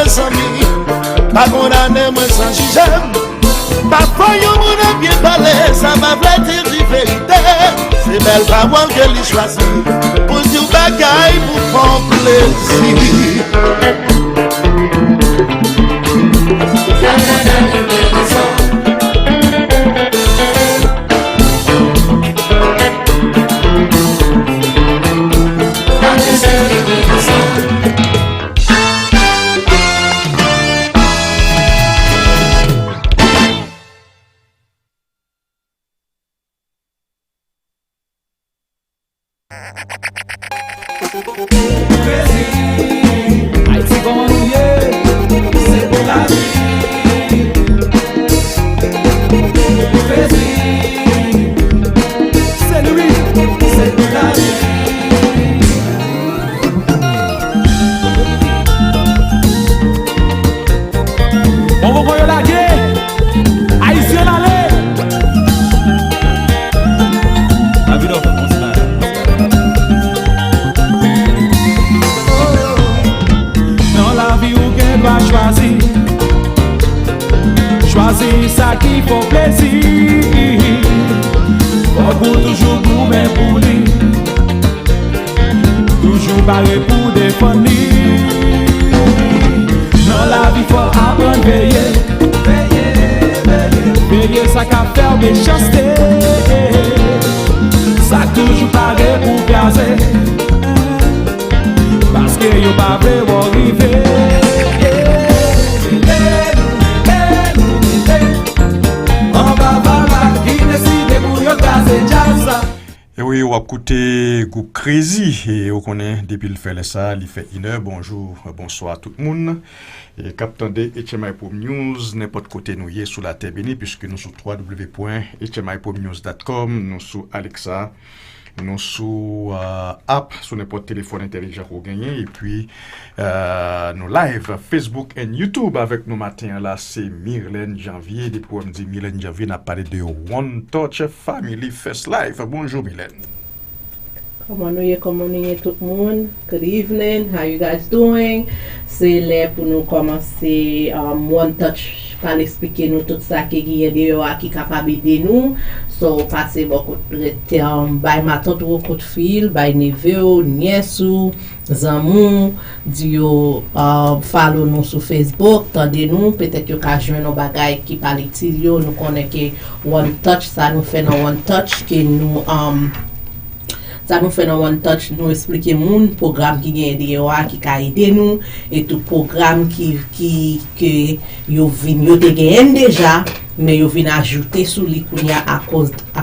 sans mi. Pas condamné moi sans juger. Parfois yon moun a bien parlé, ça m'a voulu dire la vérité. C'est belle parole que l'ai choisi pour dire bagaille pour faire plaisir. Choisis ça qui fait plaisir. Pour toujours pour mes poulies. Toujours barré pour défendre. Dans la vie faut apprendre à veiller. Veiller ça qu'a faire méchanceté. Ça toujours barré pour gazer. Parce que y'a pas vraiment arrivé. Et oui, on va écouter groupe Crazy et on connaît depuis le fait ça, il fait 1h. Bonjour, bonsoir tout le monde. Et captain de HMI News, n'importe côté nous y est sous la terre bénie puisque nous sommes www.hminews.com, nous sommes Alexa, nous sommes app sur n'importe téléphone intelligent qu'on gagne et puis nous live Facebook et YouTube avec nous matin là c'est Myrlène Janvier depuis PROMZ Myrlène Janvier n'a parlé de One Touch Family First Life. Bonjour Myrlène. Comment nous y tout le monde? Good evening, how you guys doing? C'est là pour nous commencer One Touch, pour expliquer nous tout ça qui est dehors qui est capable d'aider nous. So, passer beaucoup de temps, by ma tante ou coup de fil, by neveu, nièce, zamou, dio follow nous sur Facebook, tendez nous, peut-être que vous joindre nos bagages qui parlent de nous connaissons que One Touch, ça nous fait dans One Touch, que nous ça nous fait dans One Touch, nous expliquer mon programme qui vient de qui a aidé nous et tout programme qui yo vinn déjà mais yo vinn ajouter sous li à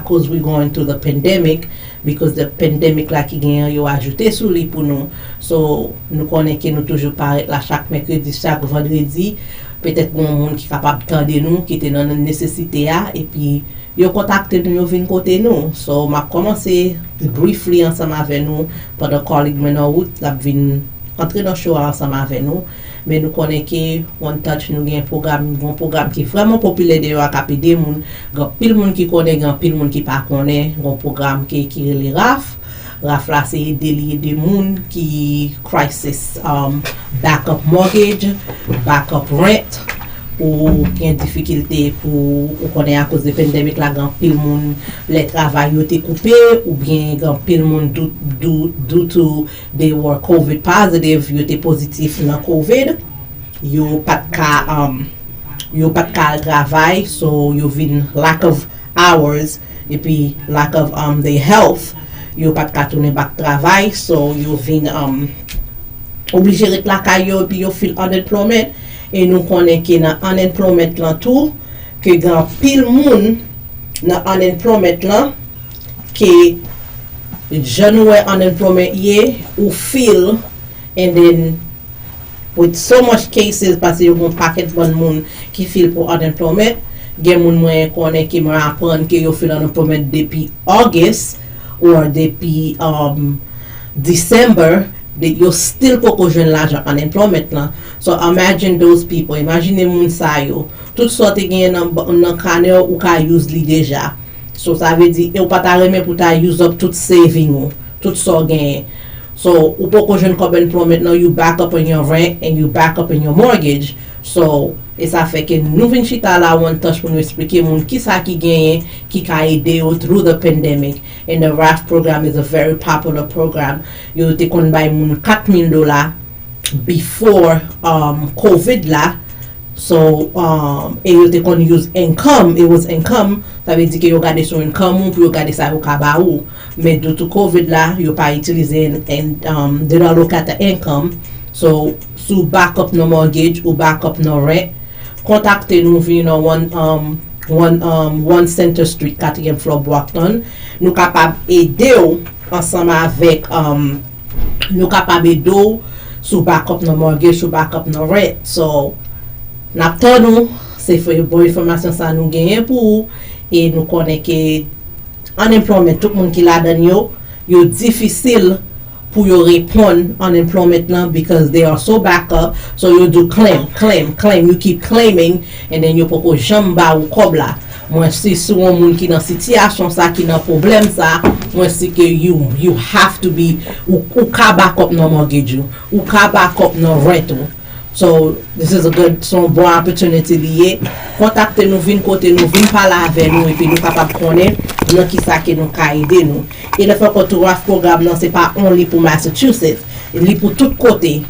cause we going through the pandemic because the pandemic là qui gagne yo ajouter sous li pour nous. So nous connaissons que nous toujours paraître là chaque mercredi, chaque vendredi, peut-être bon monde qui capable tendre nous qui était dans une nécessité et puis yo contacté nous vinn côté nous. So m'a commencé briefly ensemble avec nous pendant collègue maintenant août la vinn entrer dans show ensemble avec nous. Mais nous connaissons que One Touch nous a un programme qui est vraiment populaire de capter des monde, grand pile monde qui connaît, grand pile monde qui pas connaît, un programme qui est les RAF là c'est des monde qui crisis backup mortgage, backup rent ou qui a difficulté pour connaître à cause de pandémie là grand pile monde les travail été coupé ou bien grand pile monde due to they were covid positive yo était positif dans covid yo pas de travail so you vin lack of hours et puis lack of their health yo pas de tourner back travail so you vin obligé de la caillou puis you feel unemployment. Et nous connaissons que dans unemployment là tout que grand pile monde dans unemployment là que jeune unemployment yé ou feel and then with so much cases parce que y a un paquet de monde qui feel pour unemployment gen moun moi connaît qui me apprendre que yo feel unemployment depuis August ou depuis December that you're still poko joindre l'argent unemployment là. So imagine those people, imagine moun sa yo tout sorte gen nan kane ou ka use li déjà. So ça veut dire ou pas ta remet pour ta use up tout saving ou tout so gen So, ou pas qu'on jeune comme employment, now you back up on your rent and you back up on your mortgage. So, et ça fait que nous venons chita là one touch pour nous expliquer moun qui ça qui gagne, qui ka aidé ou through the pandemic. And the RAF program is a very popular program. You te kon bay moun $4,000 before COVID là. So, et yo te kon use income, it was income, ça veut dire que yo gade son income ou yo gade sa yo ka ba ou. Mais due to COVID là, yo pa utiliser and they don't look at the income. So, sou back up no mortgage ou back up no rent, contactez nous via one Center Street, 4e floor Brockton. Nous capable aider ou ensemble avec nous capable aider ou sou back up no mortgage, sou back up no rent. So, Napton nous, c'est pour bonne information ça nous gagne pour et nous connaît que unemployment tout le monde qui l'a donné yo difficile pour yo répondre unemployment now because they are so back up. So you do claim, you keep claiming and then you poko jamba ou kobla. Moi si sou un moun qui dans situation ça qui dans problème ça, moi si que you have to be ou ka back up no mortgage ou ka back up no rent. So this is a good son bon opportunity lié. Contactez nous vinn côté nous vinn parler avec nous et puis nous capable connaître dans qui ça que nous ka aider nous. Et le fait que tout RAF programme non c'est pas only pour Massachusetts, il est pour tout côté.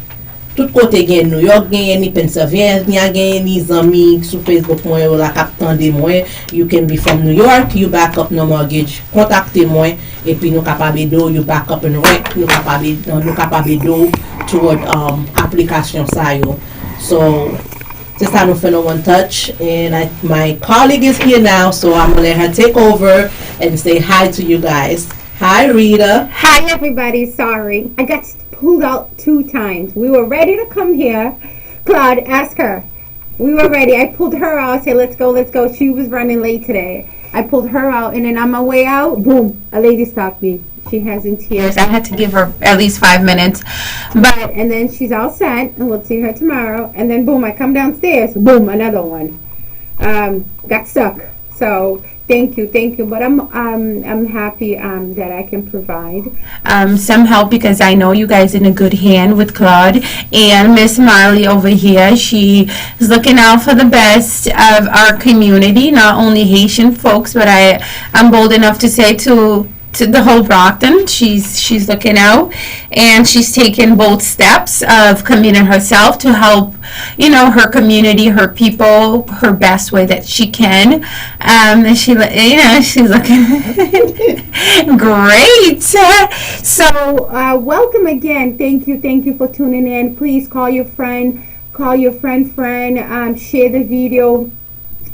Tout côté gagne New York, gagne ni Pennsylvania, gagne ni amis sur Facebook moi la captain de moi. You can be from New York, you back up no mortgage. Contactez moi et puis nous capable do you back up and rent, nous capable do toward application ça yo. So this time we finna one touch and my colleague is here now, so I'm gonna let her take over and say hi to you guys. Hi Rita. Hi everybody, sorry. I got pulled out 2 times. We were ready to come here. Claude, ask her. We were ready. I pulled her out, said let's go. She was running late today. I pulled her out and then on my way out, boom, a lady stopped me. She has in tears. I had to give her at least 5 minutes. And then she's all set and we'll see her tomorrow. And then boom, I come downstairs, boom, another one. Got stuck. So thank you. But I'm happy that I can provide some help because I know you guys in a good hand with Claude and Miss Marley over here. She is looking out for the best of our community, not only Haitian folks, but I'm bold enough to say to the whole Brockton. She's looking out and she's taken bold steps of committing herself to help, her community, her people, her best way that she can. And she's looking great. So welcome again. Thank you for tuning in. Please call your friend, share the video,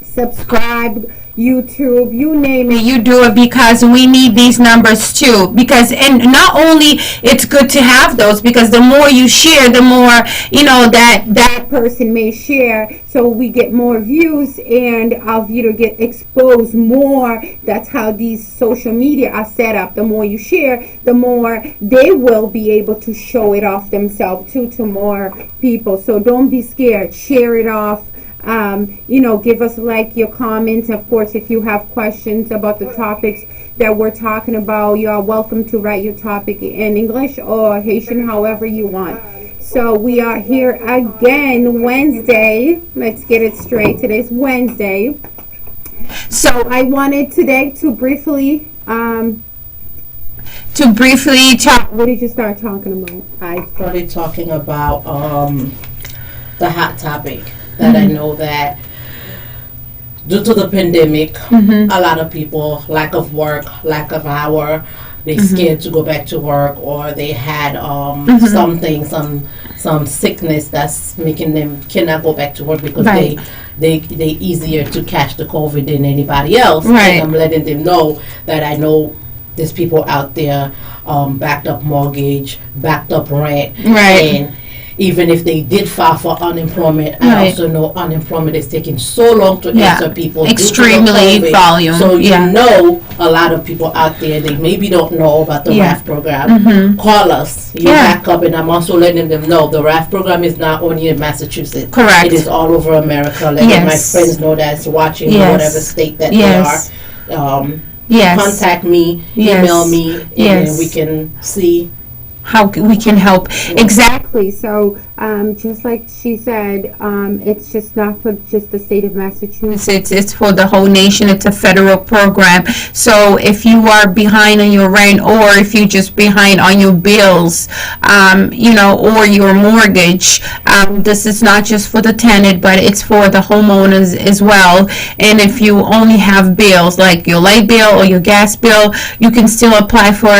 subscribe, YouTube, you name it, you do it because we need these numbers too. And not only it's good to have those because the more you share, the more that person may share, so we get more views and our video get exposed more. That's how these social media are set up. The more you share, the more they will be able to show it off themselves too to more people. So don't be scared, share it off. Give us your comments. Of course, if you have questions about the topics that we're talking about, you are welcome to write your topic in English or Haitian, however you want. So we are here again Wednesday. Let's get it straight. Today's Wednesday. So I wanted today to briefly talk. What did you start talking about? I started talking about the hot topic. That I know that due to the pandemic, a lot of people, lack of work, lack of hour, they scared to go back to work, or they had something, some sickness that's making them cannot go back to work because they easier to catch the COVID than anybody else. Right. And I'm letting them know that I know there's people out there backed up mortgage, backed up rent, and even if they did file for unemployment, I also know unemployment is taking so long to answer people. Extremely volume. So a lot of people out there, they maybe don't know about the RAF program. Call us. You back up, and I'm also letting them know the RAF program is not only in Massachusetts. Correct. It is all over America. Letting my friends know that's watching in whatever state that they are. Contact me, email me, and then we can see we can help. Exactly. So just like she said, it's just not for just the state of Massachusetts, it's for the whole nation. It's a federal program. So if you are behind on your rent, or if you're just behind on your bills, or your mortgage, this is not just for the tenant, but it's for the homeowners as well. And if you only have bills like your light bill or your gas bill, you can still apply for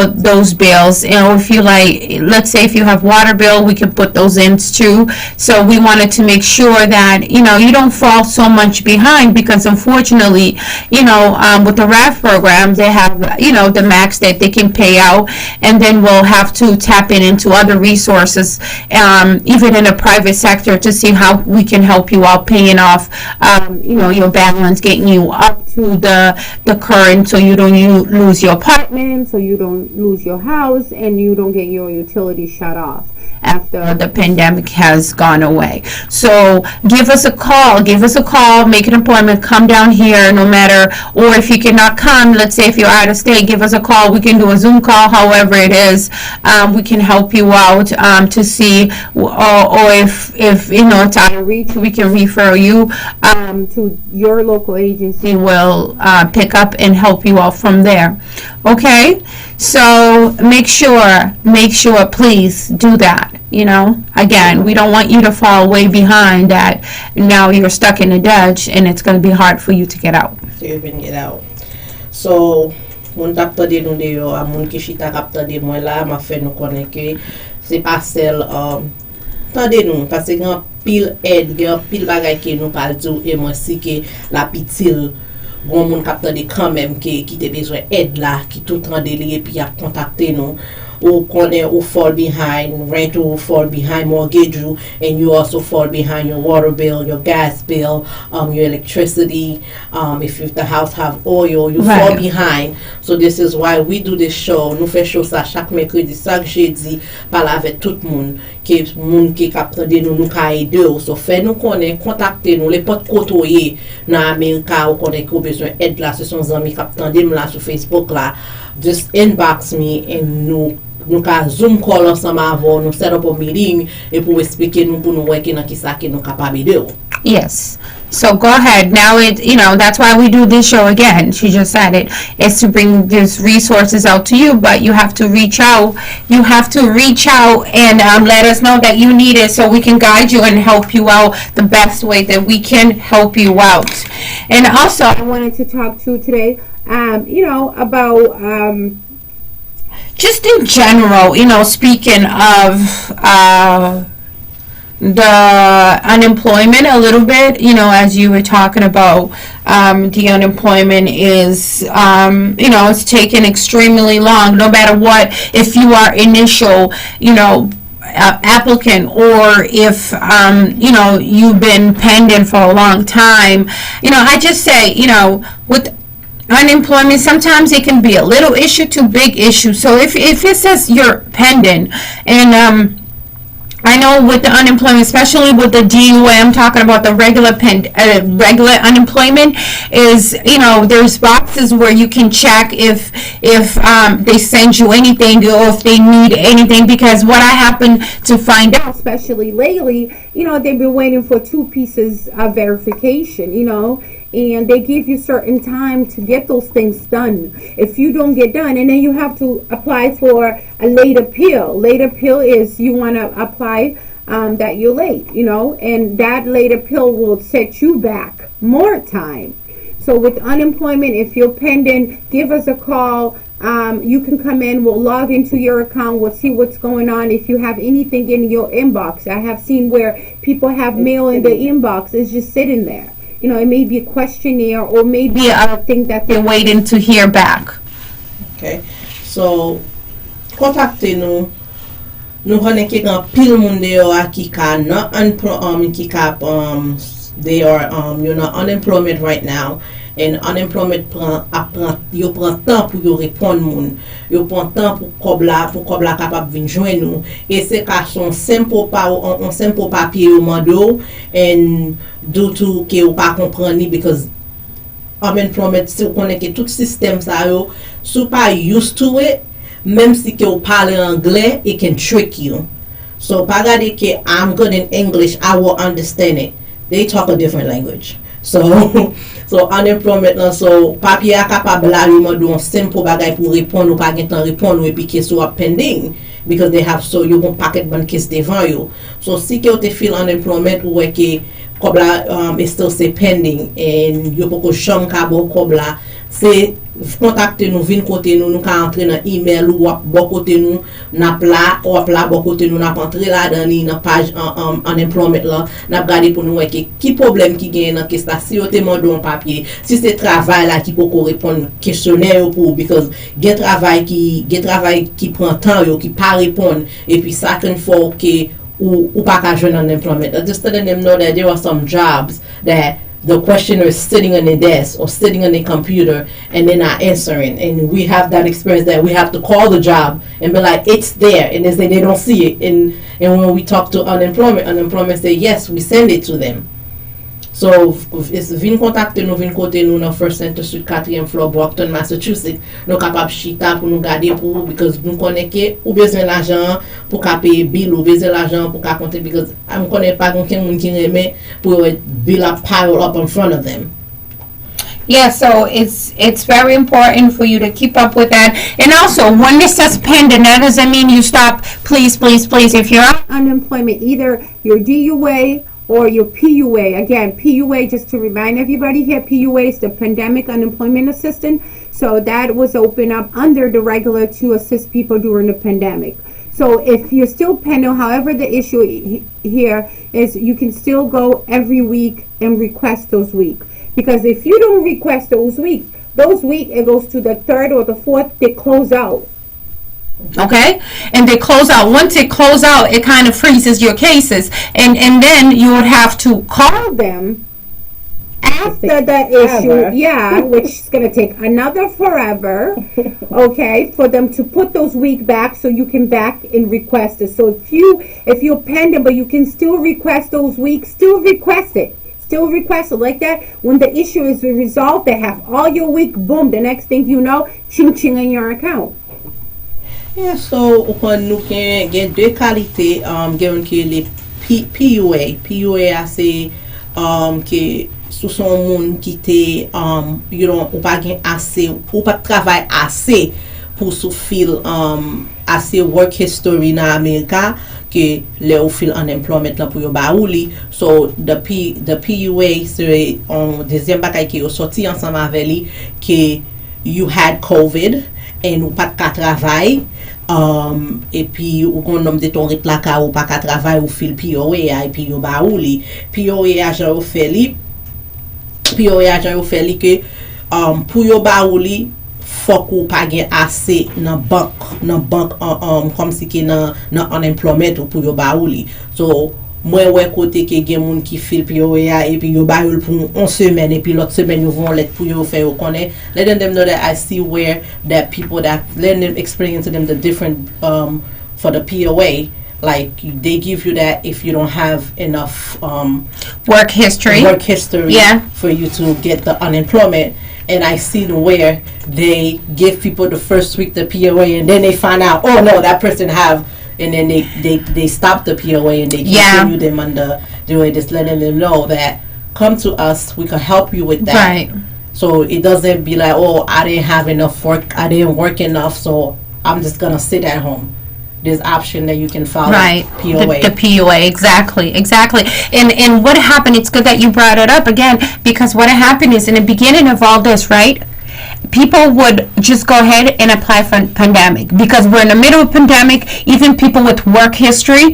those bills. If you let's say if you have water bill, we can put those in too. So we wanted to make sure that you don't fall so much behind, because unfortunately, with the RAF program, they have the max that they can pay out, and then we'll have to tap into other resources, even in the private sector, to see how we can help you out paying off your balance, getting you up to the current, so you don't lose your apartment, so you don't lose your house, and you don't get your utilities shut off after the pandemic has gone away. So give us a call, make an appointment, come down here, no matter, or if you cannot come, let's say if you're out of state, give us a call. We can do a Zoom call, however it is. We can help you out to see, or if it's out of reach, we can refer you to your local agency. Will pick up and help you out from there. Okay, so make sure, please do that. Again, we don't want you to fall way behind, that now you're stuck in a ditch and it's going to be hard for you to get out. So, moun tap tande nou de yo, a moun ki chita kap tande mwen la, ma fe nou konnen ke se pa sel tande nou, parce gen pil aide, gen pil bagay ke nou pal di ou, e mwen si ke la pitil bon moun kap tande kan même ki te bezwen aide la, ki tout tande li, e pi ap kontakte nou. Ou konnen ou fall behind rent, ou fall behind mortgage, and you also fall behind your water bill, your gas bill, your electricity. If the house have oil, you fall behind. So this is why we do this show. Nous fait show ça chaque mercredi, chaque jeudi, parler avec tout le monde, qui capte de nous ka aider. So fait nous connaît, contacter nous, les potes côtoyer dans Amérique, ou connaît qui besoin aide là, ce sont amis capte de là sur Facebook là. Just inbox me and nous ka Zoom call ensemble avant, nous set up a meeting et pour expliquer nous pour nous voir qui ça qui nous capable de. Yes. So go ahead. Now that's why we do this show again. She just said it. It's to bring these resources out to you, but you have to reach out. You have to reach out and let us know that you need it, so we can guide you and help you out the best way that we can help you out. And also, I wanted to talk to today, about just in general, speaking of the unemployment a little bit, as you were talking about, the unemployment is, it's taken extremely long, no matter what, if you are initial, applicant, or if you've been pending for a long time. I just say, with unemployment, sometimes it can be a little issue to big issue. So if it says you're pending, and I know with the unemployment, especially with the DUA, I'm talking about the regular unemployment, is, there's boxes where you can check if they send you anything, or if they need anything, because what I happen to find out, especially lately, they've been waiting for 2 pieces of verification, and they give you certain time to get those things done. If you don't get done, and then you have to apply for a late appeal. Late appeal is you want to apply that you're late, and that late appeal will set you back more time. So with unemployment, if you're pending, give us a call. You can come in, we'll log into your account, we'll see what's going on. If you have anything in your inbox, I have seen where people have mail in the inbox, it's just sitting there. It may be a questionnaire, or maybe a thing that they're waiting to hear back. Okay, so contactez nous. Nous connaissons qu'il y a pile monde qui they are unemployment right now, and unemployment prend temps pour yo répondre moun. Yo prend temps pour kobla capable venir joindre nous, et c'est car son simple papier au mando, and due to que ou pas comprendre, because unemployment, si vous connaissez tout système ça yo, sou pas used to it, même si que vous parlez anglais, it can trick you. So, pas regarder que I'm good in English, I will understand it. They talk a different language. So, so unemployment là, so papier a capable la yo mandou un simple bagay pour répondre ou pas gen temps répondre et puis question a pending because they have so you gon packet ban case devant you. So si que te feel unemployment ou que kobla is still say pending and yo poko cham ka bo kobla c'est contacter nous vinn côté nous ka entrer dans email ou bon côté nous n'a pla ou pla bon côté nous n'a entrer là dans page unemployment là n'a regarder pour nous qui problème qui gagne dans question si yo te mandou un papier si c'est travail là qui peut répondre questionnaire pour because get travail qui prend temps yo qui pas répondre et puis ça can for que ou pas qu'à joindre unemployment. Just letting them know that there are some jobs that the questioner is sitting on the desk or sitting on the computer and they're not answering. And we have that experience that we have to call the job and be like, it's there. And they say they don't see it. And when we talk to unemployment say, yes, we send it to them. So, it's vin contacter nous, vin côté nous dans First Center Street 4e floor, Brockton, Massachusetts. Nous capable chita pour nous garder pour because nous connaît que ou besoin l'argent pour payer bill ou besoin l'argent pour compter because on connaît pas quelqu'un monde qui remet pour bill up pile up in front of them. Yeah, so it's very important for you to keep up with that. And also, when this says pending, that doesn't mean you stop. Please, please, please. If you're on unemployment, either your DUA or your PUA. Again, PUA, just to remind everybody here, PUA is the Pandemic Unemployment Assistance. So that was opened up under the regular to assist people during the pandemic. So if you're still pending, however, the issue here is you can still go every week and request those weeks. Because if you don't request those weeks, it goes to the third or the fourth, they close out. Okay, and they close out. Once it close out, it kind of freezes your cases, and then you would have to call them after the issue, which is going to take another forever, okay, for them to put those weeks back so you can back and request it. So if you're pending, but you can still request those weeks, still request it like that. When the issue is resolved, they have all your week, boom, the next thing you know, ching ching in your account. Yeah, so nous gen deux qualités gen ki les PUA c'est que sous son monde qui te you know ou pas gen assez ou pas travail assez pour souffrir assez work history dans America que le ou feel unemployment là pour yo ba ouli. So the PUA c'est en deuxième bagay qui yo sorti ensemble avec lui que you had COVID et ou pas de travail. Et puis ou kon nom de ton rit la ka ou pas ka travail ou fil POA et puis yo ba ou li POA agent ou fait li que pour yo ba ou li faut ou pas gen assez dans banque comme si que dans unemployment ou pour yo ba ou li. So moi ouais côté que gen moun qui fil POA et puis yo ba ou pour 11 semaines et puis l'autre semaine yo vont let pour yo faire yo connaît let them know that I see where that people that let them explain to them the different for the POA like they give you that if you don't have enough work history for you to get the unemployment. And I see where they give people the first week the POA and then they find out oh no that person have and then they stop the POA and they continue them under the way just letting them know that come to us, we can help you with that. Right. So it doesn't be like, oh, I didn't have enough work, I didn't work enough, so I'm just gonna sit at home. There's option that you can follow. Right. POA. The POA, exactly. And what happened, it's good that you brought it up again, because what happened is in the beginning of all this, right? People would just go ahead and apply for pandemic because we're in the middle of pandemic. Even people with work history,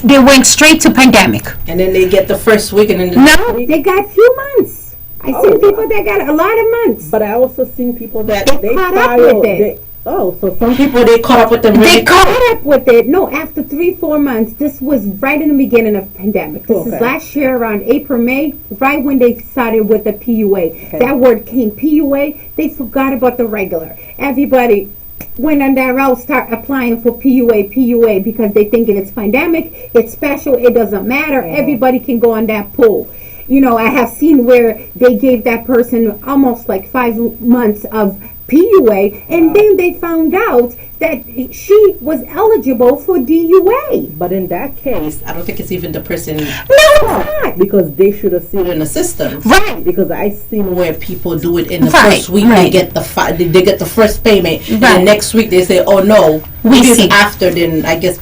they went straight to pandemic. And then they get the first week and then they got a few months. I seen people that got a lot of months. But I also seen people that they caught up with it. So some people they caught up with them. They caught up with it. No, after 3-4 months. This was right in the beginning of pandemic. This is last year around April, May, right when they started with the PUA. Okay. That word came PUA. They forgot about the regular. Everybody went on that route, start applying for PUA because they thinking it's pandemic, it's special, it doesn't matter. Everybody can go on that pool. You know, I have seen where they gave that person almost like 5 months of PUA, and then they found out that she was eligible for DUA. But in that case, I don't think it's even the person No, it's not. Because they should have seen in the system. Right. Because I seen Where people do it in the Right, first week, right. they get they get the first payment, and Right. the next week they say, "Oh no, We it is see. after." Then I guess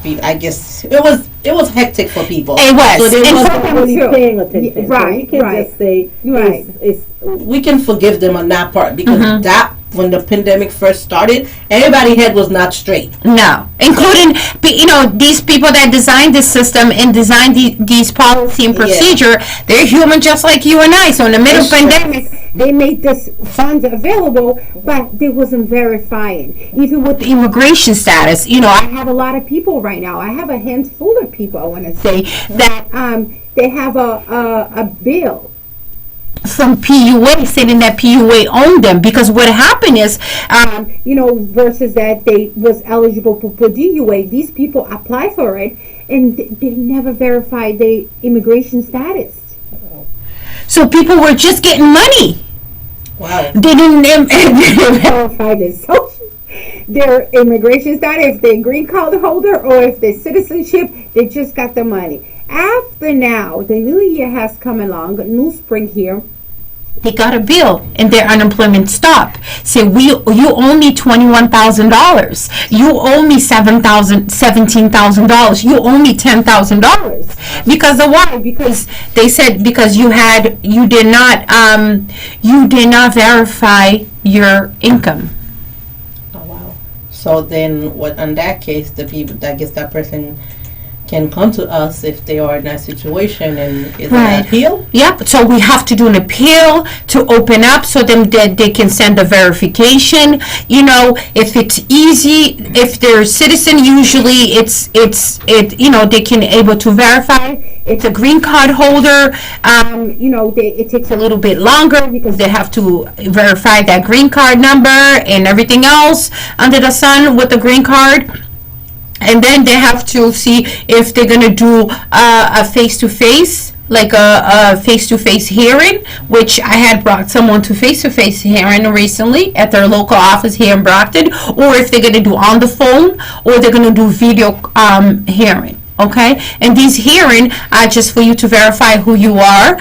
it was hectic for people. It was. So there And was for- really True. paying attention. Yeah, right, So we can't right. just say Right. it's we can forgive them on that part because Mm-hmm. that when the pandemic first started, everybody's head was not straight. No, including these people that designed this system and designed these policy and procedure. They're human just like you and I. So in the middle of pandemic, They made this funds available, but they wasn't verifying. Even with the immigration status. I have a lot of people right now. I have a handful of people, I want to say, that they have a bill. From PUA saying that PUA owned them, because what happened is Versus that they was eligible for DUA. These people apply for it, and they never verified their immigration status. so people were just getting money. Wow. They didn't Verify their immigration status, if they're green card holder or if they're citizenship, they just got the money. After now, the new year has come along, new spring here. they got a bill and their unemployment stopped. Say, you owe me $21,000. You owe me $17,000. You owe me $10,000. Because of why? Because they said because you did not verify your income. Oh wow. So then, what in that case, the people, I guess that person can come to us if they are in that situation, and is Right. an appeal? Yep. So we have to do an appeal to open up so them that they can send a verification. If it's easy, if they're a citizen, usually they can able to verify. It's a green card holder. It takes a little bit longer because they have to verify that green card number and everything else under the sun with the green card. And then they have to see if they're going to do a face-to-face, like a face-to-face hearing, which I had brought someone to face-to-face hearing recently at their local office here in Brockton, or if they're going to do on the phone, or they're going to do video hearing. Okay, and these hearing are just for you to verify who you are,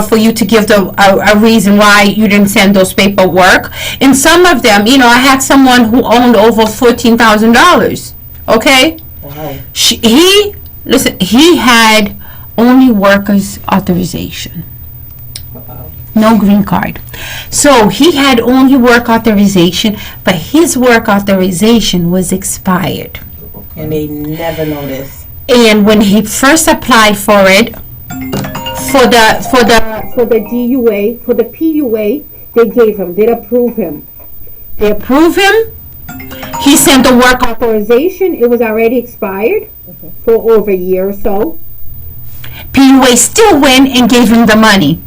for you to give a reason why you didn't send those paperwork. And some of them, I had someone who owned over $14,000. Okay, Wow. he had only workers authorization, no green card. So he had only work authorization, but his work authorization was expired. And they never notice. And when he first applied for it, for the DUA, for the PUA, they gave him, they approved him. they approved him, he sent the work Authorization, it was already expired for over a year or so. PUA still went and gave him the money.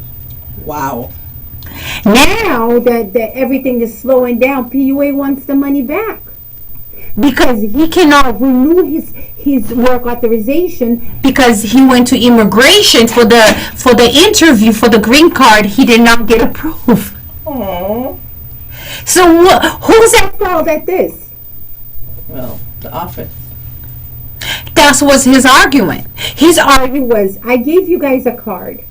Wow. Now that everything is slowing down, PUA wants the money back. Because he cannot renew his work authorization. Because he went to immigration for the interview for the green card, he did not get approved. Aww. So who's at Fault at this. Well, the office. That was his argument. His argument Was I gave you guys a card.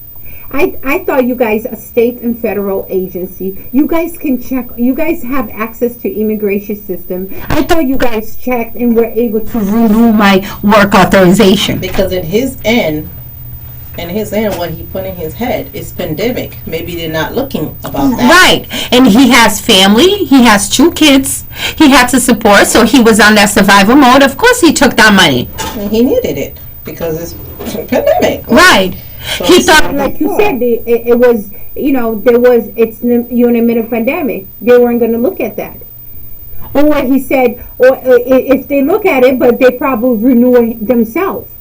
I thought you guys, a state and federal agency, you guys can check, you guys have access to immigration system. I thought you guys checked and were able to renew my work authorization. Because in his end, what he put in his head is pandemic. Maybe they're not looking about that. Right. And he has family. He has 2 kids. He had to support, so he was on that survival mode. Of course he took that money. And he needed it because it's pandemic. Right. So He it's thought, like you said, it was, you're in the middle of pandemic. They weren't going to look at that. Or he said, or if they look at it, but they probably renew it themselves.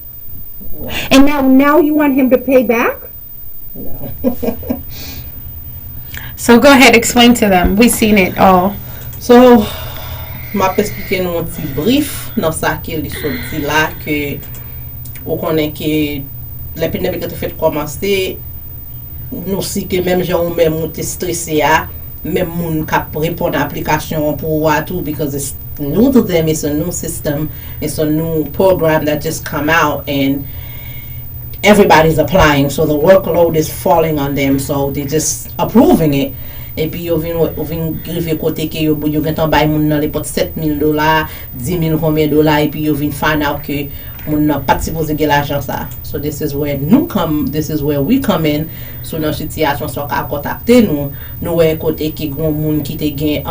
And now you want him to pay back? No. so go ahead, explain to them. We've seen it all. So, ma pe expliquer nou un ti brief nan sa ke li sorti la ke ou konen ke le pandemic te fet komanse nou si ke menm jan ou menm ou te stresse ya même moun kap répondre à application pour wa tout because it's new to them, it's a new system, it's a new program that just come out and everybody's applying, so the workload is falling on them, so they just approving it. Et puis yo vin grive kote ke yo gen tan bay moun nan l'epot $7,000, $10,000 combien dollars, et puis yo vin find out que moun nan pas supposé gen l'argent ça. So this is where we come in. So nan situation so ka kontakte nou wè kote ke gon moun ki te gen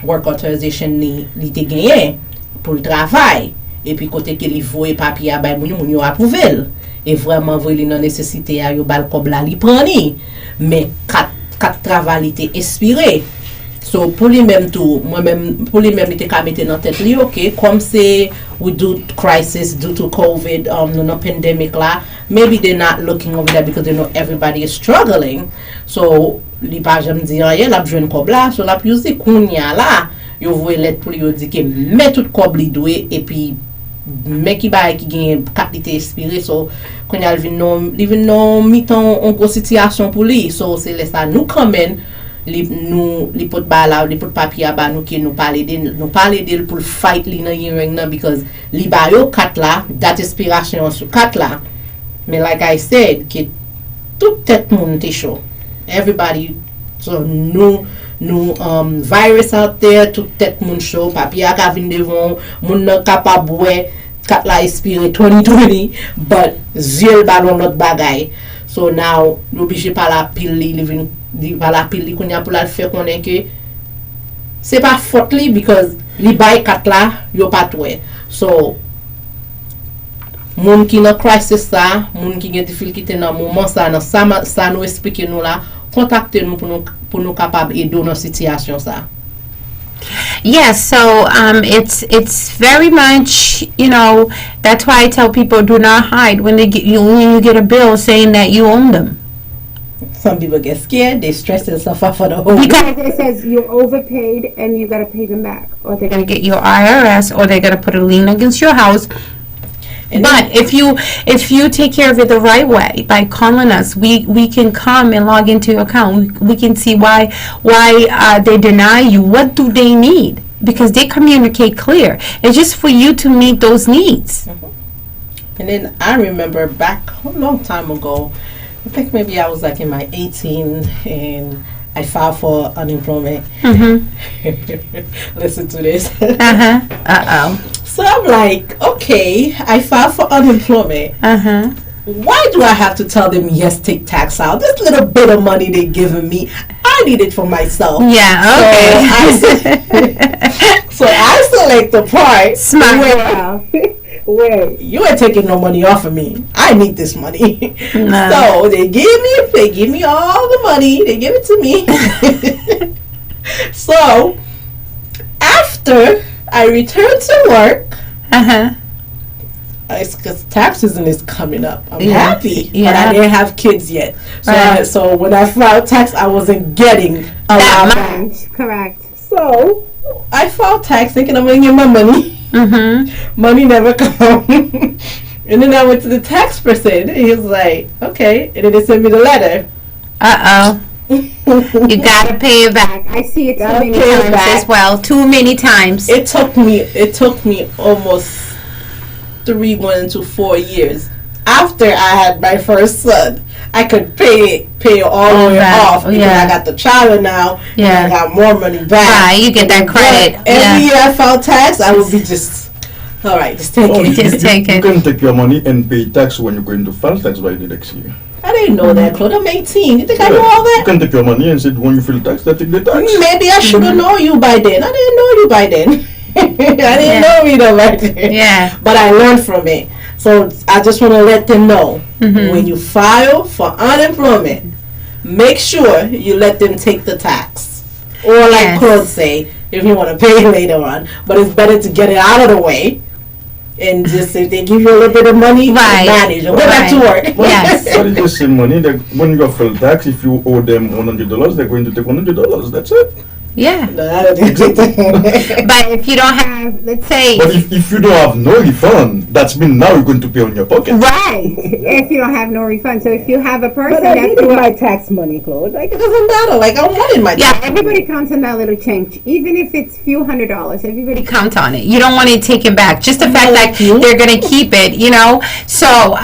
work authorization li te genyen pour le travail, et puis kote ke li voye papier a bay moun yo approuvel. Et vraiment voye li nan nécessité a yo bal kob la li prani. Mais quatre travail était expiré. So pour lui même tout, moi-même pour lui même était qu'à mettre dans tête li, OK, comme c'est we do crisis due to COVID, no pandemic là, maybe they're not looking over there because they know everybody is struggling. So li pa j'aime dire rien, la jeune kob là, so la use kounya là, yo voye lettre pour lui dire que met tout kob li doué et puis mais qui ba qui gagne qualité expiré, so quand il vient non miton en gros situation pour lui, so c'est là nous quand même li pot ba la li pot papier ba nous qui nous parler de pour fight li nan hearing nan because li ba yo kat la date expiration sur kat la, mais like I said que tout tête moun te chaud, everybody, so nous virus out there, tout tête moun chaud, papier ka vin devant moun nan capable ouais kat la expire 2020 but zéro ballon notre bagay. So now l'obligé par la pile li par la pile li konya pour la faire connait que c'est pas faute li because li bay kat la yo pas toué. So moun ki nan crisis ça, moun ki gen difficulté dans moment ça nan ça nous expliquer nous là, contacter nous pour nous capable aider dans situation ça. Yes, so it's very much, that's why I tell people do not hide when when you get a bill saying that you own them. Some people get scared, they stress themselves out for the whole Because it says you're overpaid and you got to pay them back, or they're going to get your IRS, or they're going to put a lien against your house. And but if you take care of it the right way by calling us, we can come and log into your account. We can see why they deny you. What do they need? Because they communicate clear. It's just for you to meet those needs. Mm-hmm. And then I remember back a long time ago, I think maybe I was like in my 18 and I filed for unemployment. Mm-hmm. Listen to this. Uh-huh. So I'm like, okay, I filed for unemployment. Uh-huh. Why do I have to tell them, yes, take tax out? This little bit of money they're giving me, I need it for myself. Yeah, okay. So I select the part Smart. where you ain't taking no money off of me. I need this money. No. So they give me all the money. They give it to me. So after I return to work, it's because tax season is coming up. I'm happy, but I didn't have kids yet. So so when I filed tax, I wasn't getting a lot much. Correct. So I filed tax thinking I'm going to get my money. Mm-hmm. Money never come. And then I went to the tax person. And he was like, okay. And then they sent me the letter. Uh-oh. You gotta pay it back. I see it too Gotta many pay it times back as well. Too many times. It took me almost going to 4 years. After I had my first son, I could pay all the way off because I got the child now. Yeah. And I got more money back. Right, you get that credit. Every year I filed tax, I would be just, all right, just take it. Just take You it. can take your money and pay tax when you're going to file tax by the next year. I didn't know that, Claude. I'm 18. You think I know all You that? can take your money and say when you file tax, that take the tax. Maybe I should have known you by then. I didn't know you by then. I didn't know you by then. Yeah. But I learned from it. So I just want to let them know, when you file for unemployment, make sure you let them take the tax. Or like Claude say, if you want to pay later on. But it's better to get it out of the way. And just if they give you a little bit of money, manage and go back to work. Yes. But it's the same money that when you file tax, if you owe them $100, they're going to take $100. That's it. Yeah. No, I don't think But if you don't have, let's say, But if you don't have no refund, that's mean now you're going to pay on your pocket. right, if you don't have no refund. So if you have a person But I that's needed my tax money, Claude. Like, it doesn't matter. Like, I wanted my yeah, everybody counts on that little change, even if it's few $100s. Everybody count on it. You don't want to take it back. Just the fact that they're going to keep it, you know. So,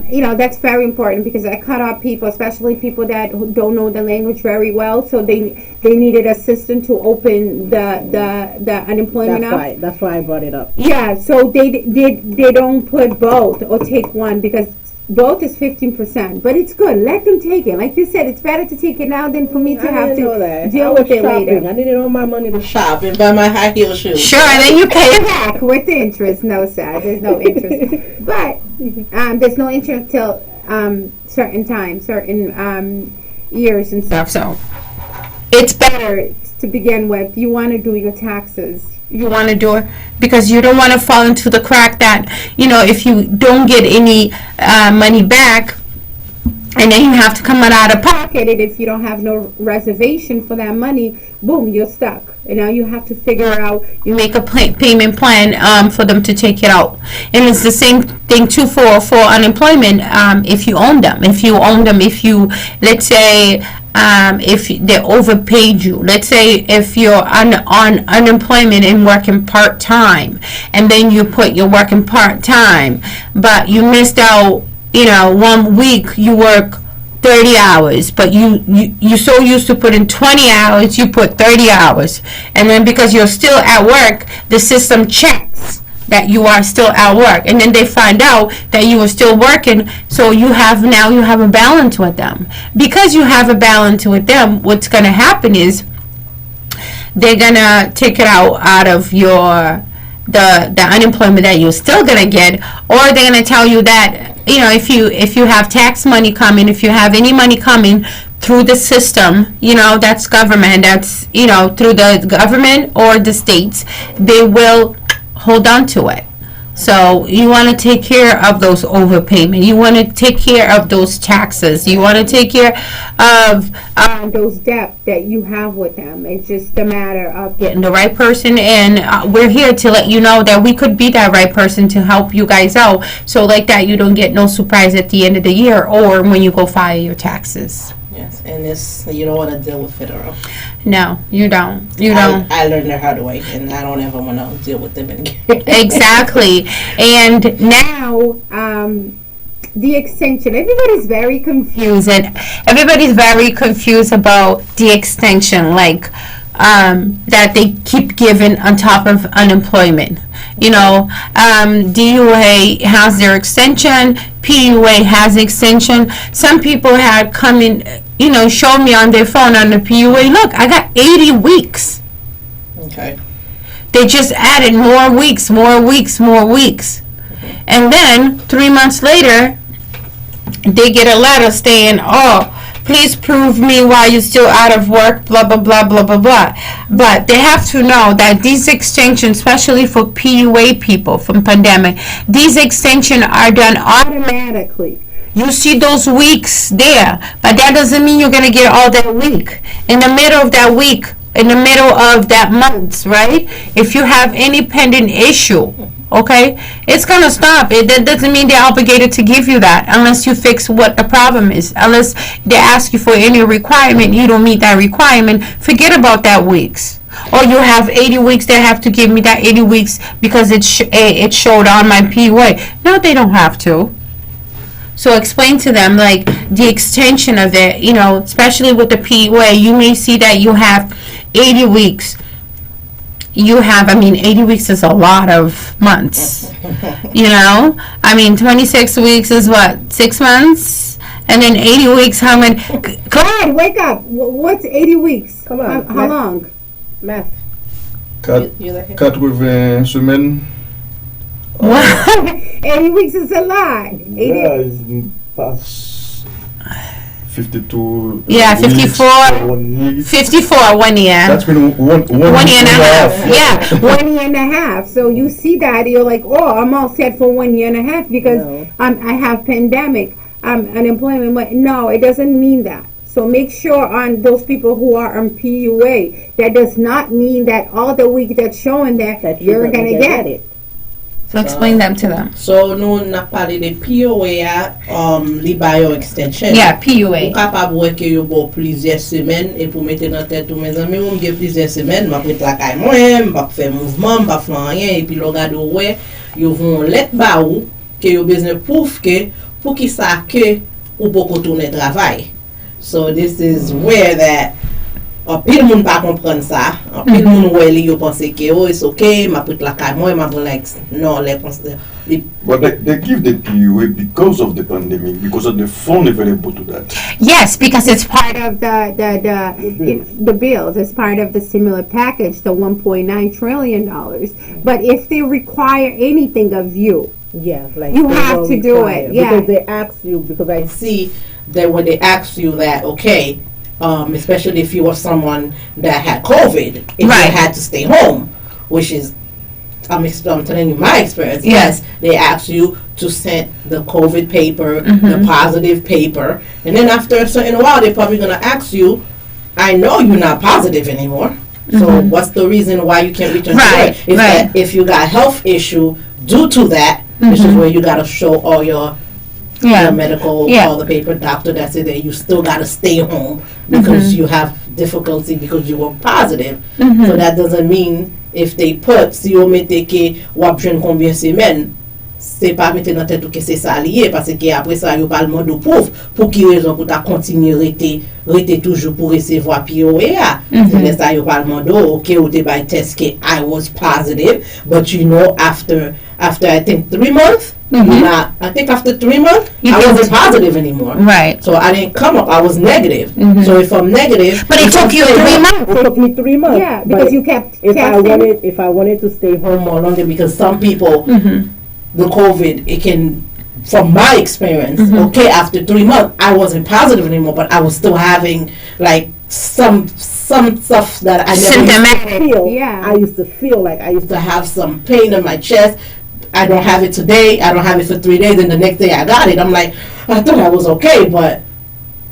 you know, that's very important because I cut off people, especially people that who don't know the language very well. So they needed assistance to open the unemployment up. That's why I brought it up. Yeah, so they don't put both or take one because both is 15%. But it's good. Let them take it. Like you said, it's better to take it now than for me to have to deal with it later. I needed all my money to shop and buy my high heel shoes. Sure, and then you pay it back with the interest. No, sir, there's no interest. But there's no interest till certain times, certain years and stuff. so. It's better to begin with. You want to do your taxes. You want to do it because you don't want to fall into the crack that, you know, if you don't get any money back and then you have to come out of pocket. And if you don't have no reservation for that money, boom, you're stuck. And now you have to figure out. You make a payment plan for them to take it out. And it's the same thing too for unemployment if you own them. If you, let's say, if they overpaid you. Let's say if you're on unemployment and working part-time, and then you put you're working part-time, but you missed out, you know, 1 week you work 30 hours, but you're so used to putting 20 hours, you put 30 hours. And then because you're still at work, the system checks that you are still at work, and then they find out that you are still working, so you have a balance with them. Because you have a balance with them, what's going to happen is they're going to take it out of your the unemployment that you're still going to get, or they're going to tell you that, you know, if you have tax money coming, if you have any money coming through the system, you know, that's government, that's, you know, through the government or the states, they will hold on to it. So you want to take care of those overpayment. You want to take care of those taxes. You want to take care of those debts that you have with them. It's just a matter of getting the right person, and we're here to let you know that we could be that right person to help you guys out. So like that, you don't get no surprise at the end of the year or when you go file your taxes. Yes, and this, you don't want to deal with federal. No, you don't. I learned the hard way, and I don't ever want to deal with them again. Exactly. And now, the extension. Everybody's very confused. Everybody's very confused about the extension, like that they keep giving on top of unemployment. You know, DUA has their extension, PUA has extension. Some people had come in, you know, showed me on their phone on the PUA, look, I got 80 weeks. Okay. They just added more weeks. And then 3 months later, they get a letter saying, oh, please prove me why you're still out of work, blah, blah, blah, blah, blah, blah. But they have to know that these extensions, especially for PUA people from pandemic, these extensions are done automatically. You see those weeks there, but that doesn't mean you're going to get all that week. In the middle of that week, in the middle of that month, right? If you have any pending issue, okay, it's going to stop. That doesn't mean they're obligated to give you that unless you fix what the problem is. Unless they ask you for any requirement, you don't meet that requirement, forget about that weeks. Or you have 80 weeks, they have to give me that 80 weeks because it showed on my PUA. No, they don't have to. So explain to them, like, the extension of it, you know, especially with the PUA, you may see that you have 80 weeks. 80 weeks is a lot of months, you know? 26 weeks is what, 6 months? And then 80 weeks, how many? Come on, wake up. What's 80 weeks? Come on. How long? Math. 80 semaines. What? 80 weeks is a lot. 80. Yeah, it's past 52. Yeah, 54. 54 1 year. That's been one year and a half. Yeah. 1 year and a half. So you see that, you're like, oh, I'm all set for 1 year and a half because I have pandemic, unemployment. But no, it doesn't mean that. So make sure on those people who are on PUA, that does not mean that all the week that's showing there That you're gonna get it. So explain them to them. So nou na pale de POA li bayo extension. Yeah, Ou PUA. kapab wè ke yo bo plizye semen e pou mette nan tèt ou men zami ou mge plizye semen, ma pret la kay mwen, mbap fè mouvman, mbap fè anyen, e pi lo gado wè, yo von let ba ou, ke yo bezne pouf ke, pou ki sa ke ou pou kotoune travay. So this is where that pile moun pa kompren sa. Pile moun wè li yo pense ke it's okay, ma put la kay mwen, ma bon like non, le consider. But they give the PUA because of the pandemic, because of the fund available to that. Yes, because it's Part of the bills. It's part of the stimulus package, the $1.9 trillion. But if they require anything of you, Yeah, like You they have will to do require, it, yeah. because they ask you. Because I See that when they ask you that, okay, especially if you were someone that had COVID, if you Right. had to stay home, which is, I'm telling you my experience. Yeah. Yes, they ask you to send the COVID paper, the positive paper, and then after a certain while, they're probably gonna ask you, I know you're not positive anymore. So what's the reason why you can't return Right, to work? If right. that, if you got health issue due to that, which is where you gotta show all your medical, Yeah. all the paper, doctor that said that you still gotta stay home because you have difficulty because you were positive. So that doesn't mean if they put si yo mette ke wap jwen combien semaine, c'est pas mette nan tête ou ke c'est ça lié parce que après ça yo parle mode pouf pour qui raison pour ta continuer rete toujours pour recevoir POA. C'est ça yo parle mode okay ou te by test ke I was positive, but you know after I think 3 months, I think after 3 months, You I can- wasn't positive anymore. Right. So I didn't come up, I was negative. So if I'm negative, But it if I'm took you staying 3 home months. it took me 3 months. yeah, but because you kept if testing. I wanted to stay home, more longer because some people, the COVID, it can, from my experience, okay, after 3 months, I wasn't positive anymore, but I was still having like some stuff that I never used Symptomatic. feel. Yeah. I used to feel like I used to to have some pain in my chest. I don't have it today. I don't have it for 3 days, and the next day I got it. I'm like, I thought I was okay, but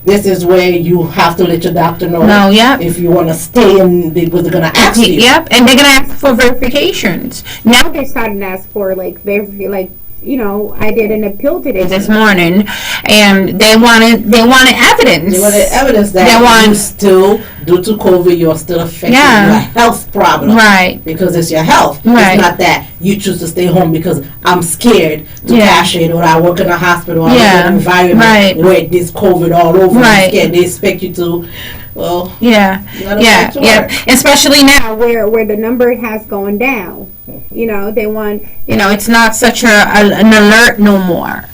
this is where you have to let your doctor know No, yeah. if you want to stay and they was gonna ask you. Yep, and they're gonna ask for verifications. Now they're starting to ask for like I did an appeal today. This morning, and they wanted evidence. You want the evidence that They want- you still, due to COVID, you're still affected Yeah. your health problem. Right. Because it's your health. Right. It's not that you choose to stay home because I'm scared to Yeah. cash in, or I work in a hospital, or I work Yeah. in an environment Right. where there's COVID all over. Right. I'm scared. They expect you to, well, Yeah, You gotta yeah, go to yeah. work. Especially now, where the number has gone down. They want. it's not such an alert no more.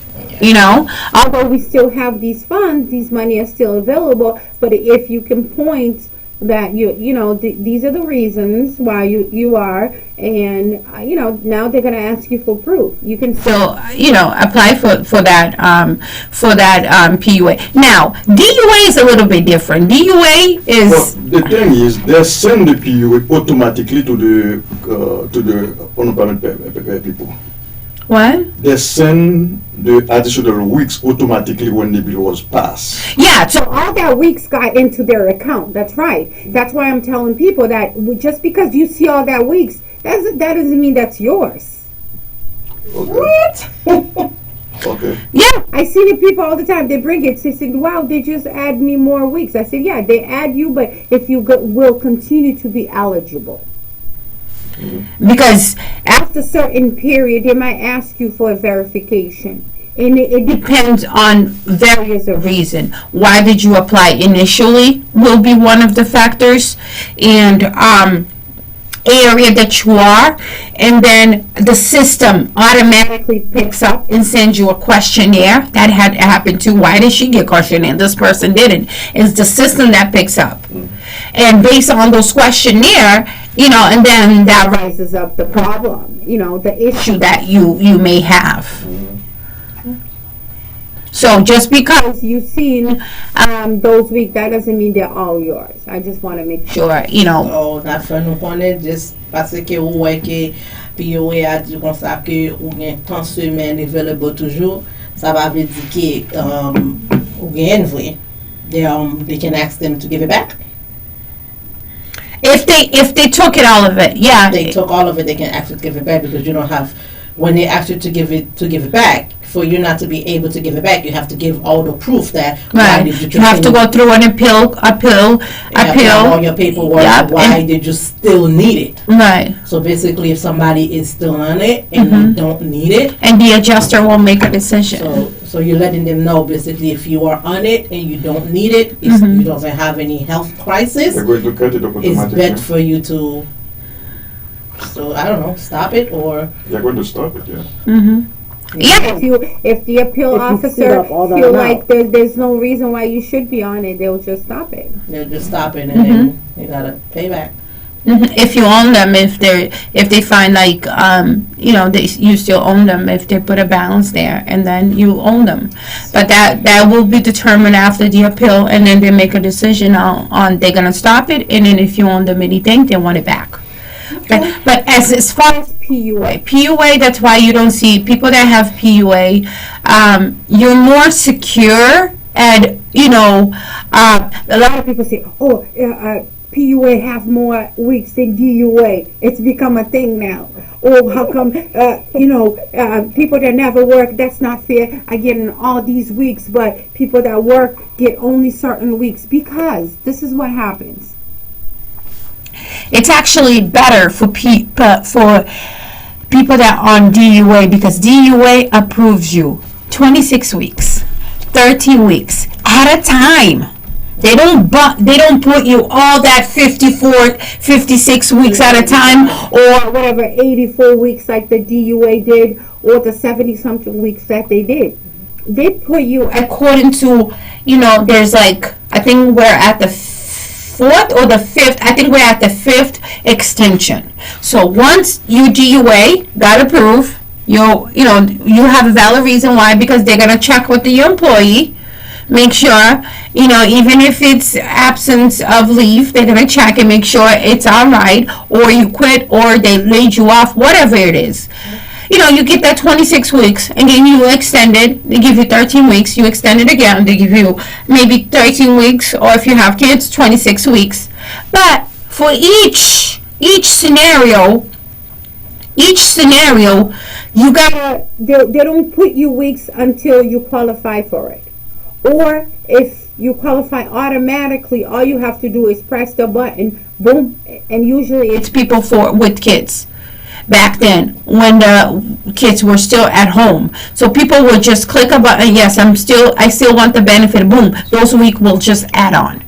Although we still have these funds, these money is still available. But if you can point that these are the reasons why you are, and now they're going to ask you for proof. You can So apply for that PUA. Now DUA is a little bit different. DUA But is the thing is, they send the PUA automatically to the unemployment people. what? They send the additional weeks automatically when the bill was passed. Yeah. So all that weeks got into their account. That's right. That's why I'm telling people that just because you see all that weeks, that doesn't mean that's yours. Okay. Okay. Yeah, I see the people all the time. They bring it. They said, "Wow, they just add me more weeks." I said, "Yeah, they add you, but if you will continue to be eligible because after a certain period, they might ask you for a verification, and it depends on various reasons. Why did you apply initially will be one of the factors, and area that you are, and then the system automatically picks up and sends you a questionnaire. That had happened too. Why did she get questionnaire? This person didn't. It's the system that picks up, and based on those questionnaire, and then that rises up the problem. The issue issue that you may have. So just because you've seen those weeks, that doesn't mean they're all yours. I just want to make sure. sure, oh, not for nou konen, just parce que ou wè ke POA a di kon sa ke ou gen tan semen available toujou, sa va vle di ke ou gen vwe. they can ask them to give it back. If they took it all of it, yeah. They took all of it, they can actually give it back, because you don't have, when they ask you to give it back, for you not to be able to give it back, you have to give all the proof that why Right. did you You have to go through an appeal. all your paperwork. Yep, Why and- did you still need it? Right. So basically, if somebody is still on it and you don't need it, And the adjuster will make a decision. so you're letting them know, basically, if you are on it and you don't need it, if you don't have any health crisis, They're going to cut it off it's automatically. better for you to, so I don't know, stop it, or They're going to stop it, yeah. Yeah. If the appeal If you officer fill up all that feel amount. like there's no reason why you should be on it, they'll just stop it. they'll just stop it, and then you gotta pay back. If you own them, if they find like you still own them if they put a balance there, and then you own them, but that will be determined after the appeal, and then they make a decision on they're gonna stop it, and then if you own them anything, they want it back. But as far as PUA, that's why you don't see people that have PUA. You're more secure, and a lot of People say, oh, PUA have more weeks than DUA. It's become a thing now. Oh, how come, people that never work, that's not fair. I get all these weeks, but people that work get only certain weeks, because this is what happens. it's actually better for people that are on DUA, because DUA approves you 26 weeks, 13 weeks at a time. They don't put you all that 54, 56 weeks at a time, or Whatever, 84 weeks like the DUA did, or the 70-something weeks that they did. They put you according to, there's like, I think we're at the 4th or the 5th. I think we're at the 5th extension. So once you DUA got approved, you have a valid reason why, because they're gonna check with the employee, make sure, even if it's absence of leave, they're gonna check and make sure it's all right, or you quit, or they laid you off, whatever it is. You get that 26 weeks, and then you extend it. They give you 13 weeks. You extend it again. They give you maybe 13 weeks, or if you have kids, 26 weeks. But for each scenario, you gotta. they don't put you weeks until you qualify for it. Or if you qualify automatically, all you have to do is press the button, boom, and usually It's people with kids. Back then, when the kids were still at home, so people would just click a button. Yes, I still want the benefit. Boom, those weeks will just add on,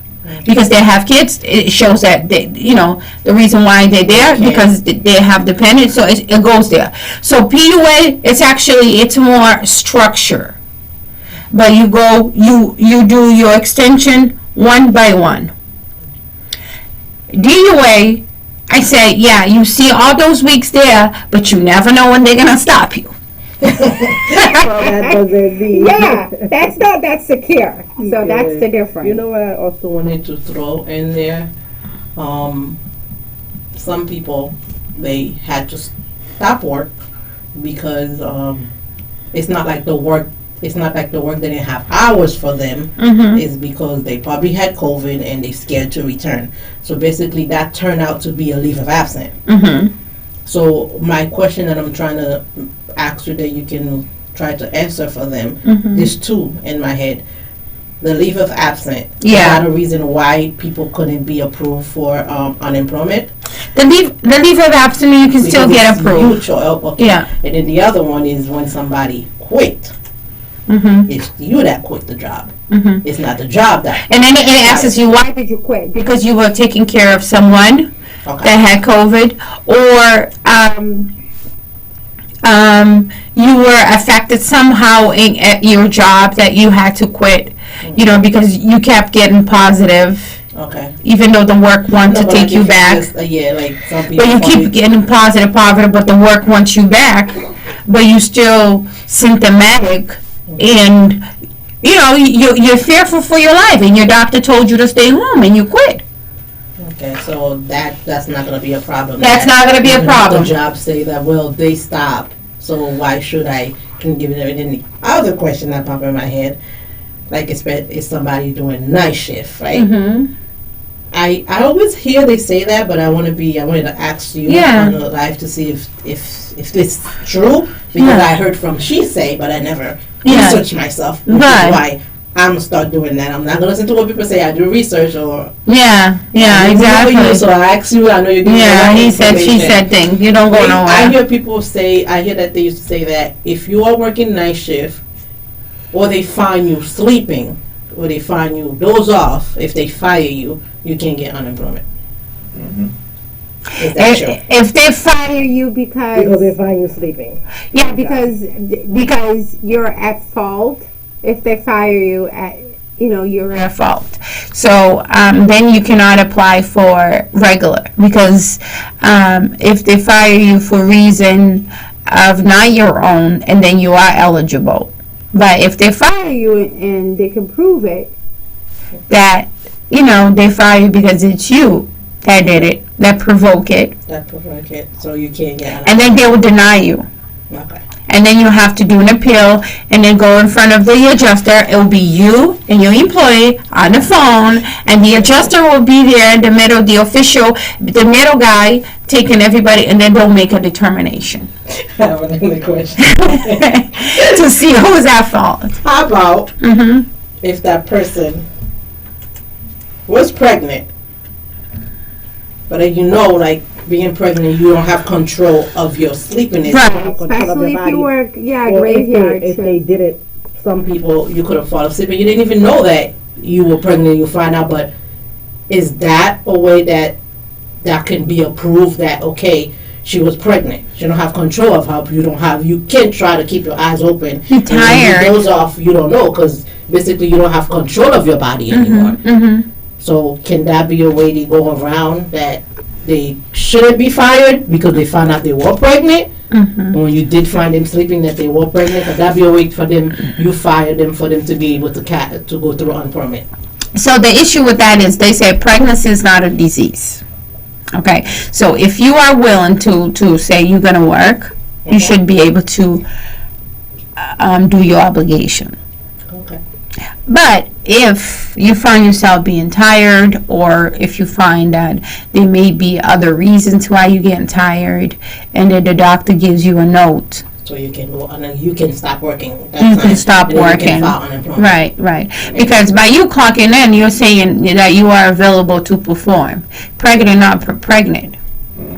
because they have kids. It shows that the reason why they're there, because they have dependents, so it goes there. So PUA, it's more structure, but you do your extension one by one. DUA, I say, yeah, you see all those weeks there, but you never know when they're gonna stop you. That doesn't mean. yeah, that's not that secure. So that's the difference. You know what I also wanted to throw in there? Some people, they had to stop work because it's not like the work didn't have hours for them. It's because they probably had COVID and they scared to return. So basically that turned out to be a leave of absence. So my question that I'm trying to ask you, that you can try to answer for them, there's two in my head. The leave of absence. Yeah. Is that a reason why people couldn't be approved for unemployment? The leave of absence, you can still Because get it's approved. okay. Yeah. And then the other one is when somebody quit. It's you that quit the job. It's not the job that. And then it asks you, why did you quit? because you were taking care of someone that had COVID, or you were affected somehow at your job that you had to quit, because you kept getting positive, Okay. even though the work wanted to take you back. Yeah, like some people. But you keep getting positive, but the work wants you back, but you still symptomatic, and you're fearful for your life, and your doctor told you to stay home, and you quit. Okay, so that's not going to be a problem. That's not going to be a problem. The job say that, well, they stop, so why should I? Can give it any other question that popped in my head. like it's somebody doing night shift, right? Mm-hmm. I always hear they say that, but I wanted to ask you on the live to see if this true, because I heard from she say, but I never researched myself, which is why I'm gonna start doing that. I'm not gonna listen to what people say. I do research or exactly. So I ask you. I know you're giving he said, she said thing. You don't go nowhere. I hear people say. I hear that they used to say that if you are working night shift, or they find you sleeping, or they find you doze off, if they fire you, you can't get unemployment. Mm-hmm. Is that true? If they fire you because they find you sleeping. Yeah, because you're at fault. If they fire you you're at fault. So then you cannot apply for regular, because if they fire you for reason of not your own, and then you are eligible. But if they fire you and they can prove it, that they fire you because it's you that did it, that provoke it. So you can't get. And then they will deny you. Okay. And then you have to do an appeal, and then go in front of the adjuster. It will be you and your employee on the phone, and the adjuster will be there in the middle, the middle guy taking everybody, and then they'll make a determination. I have another question. To see who's at fault. How about if that person was pregnant, but like being pregnant, you don't have control of your sleepiness. Right. Especially if you work, graveyard. If they did it, some people, you could have fallen asleep and you didn't even know that you were pregnant. You find out, but is that a way that can be approved that, okay, she was pregnant? You don't have control of her. You can't try to keep your eyes open. You're tired. When you doze off, you don't know, because basically you don't have control of your body anymore. Mm-hmm. So can that be a way to go around that they shouldn't be fired because they found out they were pregnant? When you did find them sleeping that they were pregnant, could that be a way for them, you fire them for them to be able to go through unpermit? So the issue with that is they say pregnancy is not a disease. Okay, so if you are willing to say you're going to work, you should be able to do your obligation. Okay. But if you find yourself being tired, or if you find that there may be other reasons why you're getting tired, and then the doctor gives you a note, so you can go and you can stop working. You can stop working. Right. Because by you clocking in, you're saying that you are available to perform. Pregnant or not pregnant,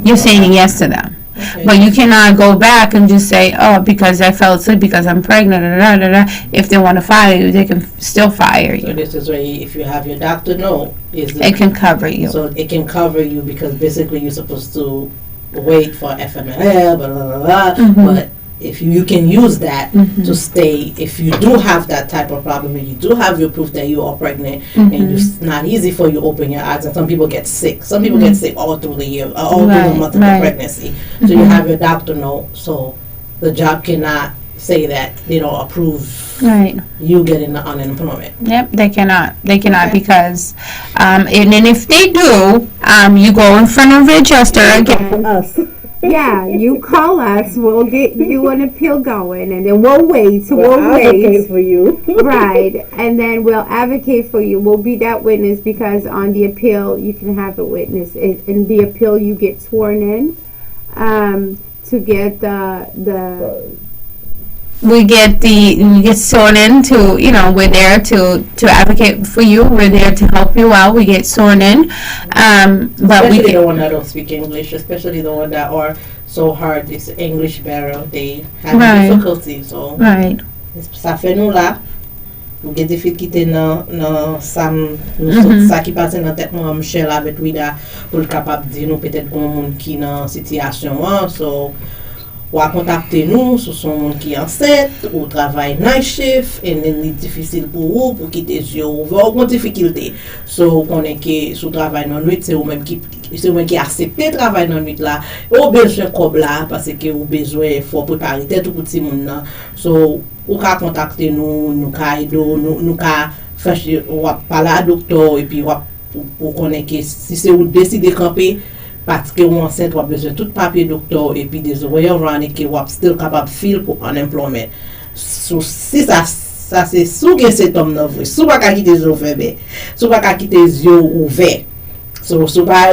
you're saying yes to them. Okay. But you cannot go back and just say, oh, because I fell asleep because I'm pregnant. If they want to fire you, they can still fire you. So this is where if you have your doctor note, it can cover you. So it can cover you because basically you're supposed to wait for FMLA, blah, blah, blah, blah. But if you can use that to stay, if you do have that type of problem and you do have your proof that you are pregnant and it's not easy for you to open your eyes, and some people get sick. Some people get sick all through the year, all through the month of the pregnancy. So you have your doctor note, so the job cannot say that they don't approve you getting the unemployment. Yep, they cannot. Because and then if they do, you go in front of the adjuster again. Us. Yeah, you call us. We'll get you an appeal going, and then we'll wait. So we'll advocate for you, right? And then we'll advocate for you. We'll be that witness, because on the appeal you can have a witness. In the appeal, you get sworn in to get the. You get sworn in to, we're there to advocate for you. We're there to help you out. We get sworn in. But especially the one that don't speak English, especially the one that are so hard, it's English barrier, they have difficulty. So, ça fait nous là, nous avons des difficultés dans ça qui passe dans tête moi, Michel avec Rida, pour le capable de dire nous peut-être un monde qui dans situation. So, ou à contacter nous sur son monde qui est enceinte ou travaille night shift et c'est difficile pour vous pour quitter yeux ouverts ou difficulté. So on est que sous travail dans nuit c'est vous même qui accepter travail dans nuit là ou besoin comme là parce que vous besoin faut préparer tête tout petit monde là. So ou ka contacter nous ka aider nous ka faire ou parler à docteur et puis pour connaître que si c'est vous décider camper parce que vous enceinte, vous avez besoin de tout papier docteur et puis des way around et que vous êtes still capable de filer pour unemployment. So, si ça c'est sous gen symptôme nan vwe. Sou pa ka kite zyo fermé. Sou pa ka kite zyo ouvert. So, sou pa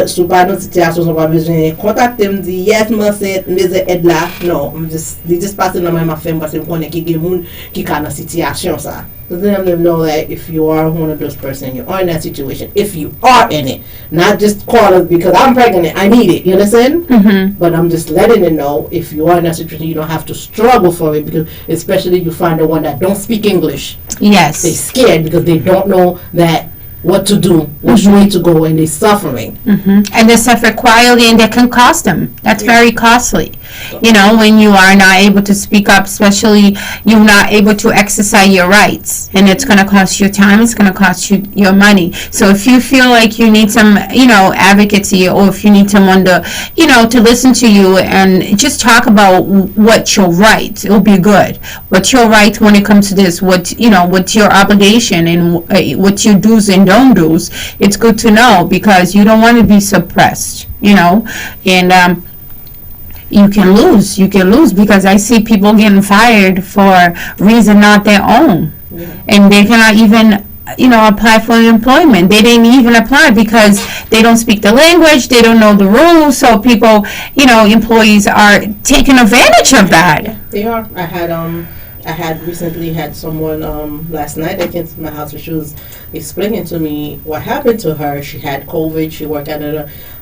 nan situation, sou pa bezwen kontakte m di, yes, meze ed la. Non, di just passe nan mwen ma fem parce m konen ki gen moun ki ka nan situation sa. So then them know that if you are one of those person, you are in that situation. If you are in it, not just call us because I'm pregnant, I need it. You understand? Mm-hmm. But I'm just letting them know if you are in that situation, you don't have to struggle for it because especially you find the one that don't speak English. Yes. They're scared because they don't know that what to do, which way to go, and they're suffering. Mm-hmm. And they suffer quietly, and that can cost them. That's very costly. You know, when you are not able to speak up, especially you're not able to exercise your rights, and it's going to cost you time, it's going to cost you your money. So if you feel like you need some, advocacy, or if you need someone to, to listen to you and just talk about what's your right, it'll be good. What's your right when it comes to this? What's your obligation and what's your do's and don't do's? It's good to know because you don't want to be suppressed, and you can lose because I see people getting fired for reason not their own. Yeah. And they cannot even apply for employment. They didn't even apply because they don't speak the language, they don't know the rules, so people, employees are taking advantage of that. Yeah, they are. I had recently had someone last night that came to my house and she was explaining to me what happened to her. She had COVID. She worked at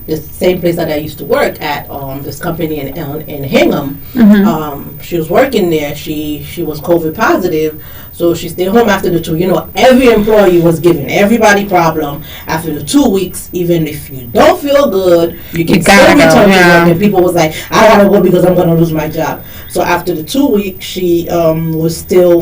the same place that I used to work at, this company in Hingham. Mm-hmm. She was working there. She was COVID positive, so she stayed home after the 2. Every employee was giving everybody problem after the 2 weeks. Even if you don't feel good, you can still return to work. And people was like, I gotta go because I'm gonna lose my job. So after the 2 weeks, she was still.